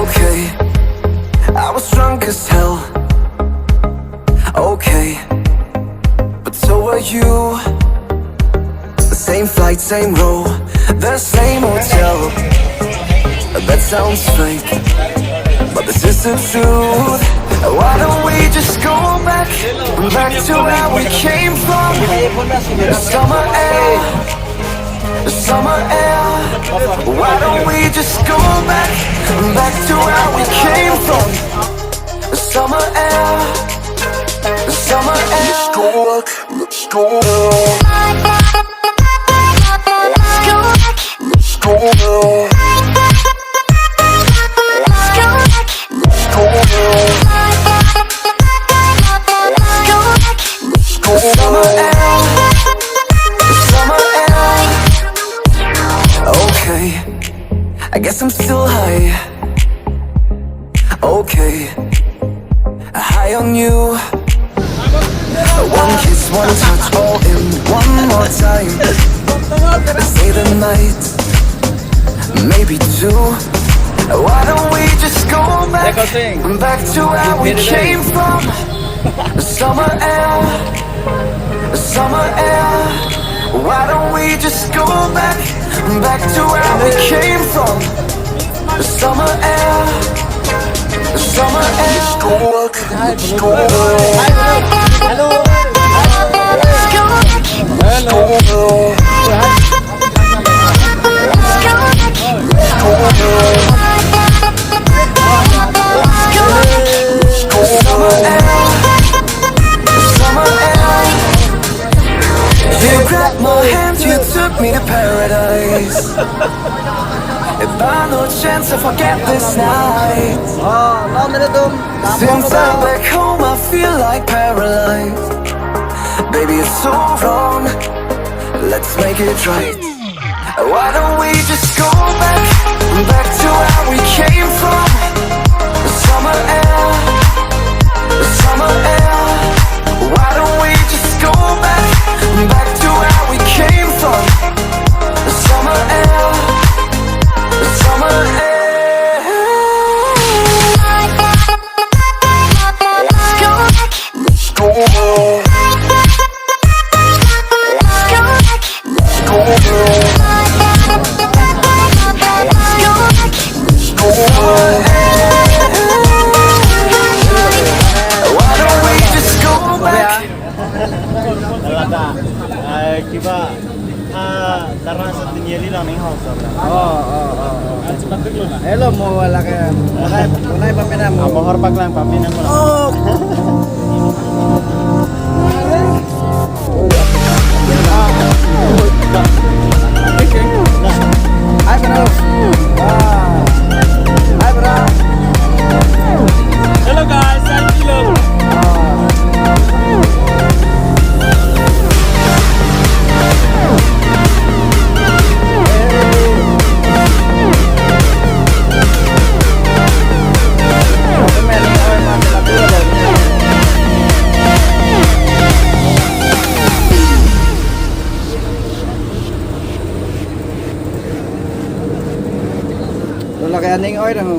Okay, I was drunk as hell. Okay, but so are you. The same flight, same row, the same hotel. That sounds fake, but this is the truth. Why don't we just go back to where we came from? The summer air, the summer air. Why don't we just go back to where we came from? The summer air, the summer air. Let's go back, let's go back. Let's go back. Summer air, summer air. Okay, I guess I'm still high. Okay, high on you. One kiss, one touch, all in one more time. Stay the night, maybe two. Why don't we just go back to where we came from? The summer air, the summer air. Why don't we just go back to where we came from? The summer air, the summer air. Let's go back, let's go back. Hello. Let's go back. Let's go Summer air, summer air. You grabbed my hand, you took me to paradise. By no chance to forget this night. Since I'm back home, I feel like paralyzed. Baby, it's so wrong. Let's make it right. Why don't we just go back to where we came from? The summer air, the summer air. Why don't we just go back to where we came from? The summer air, the summer air. Let's go back, let's go back. Let's go back, let's go back. Why don't we just go back? Talaga. Kiba naranasan din yeli lang ng house abra. Hello mo wala ka. Wala pa pina mo. Mohor pag lang pamina mo. Hi bro. Hi bro. Hello guys, hello. Wala kaya ning oil mo.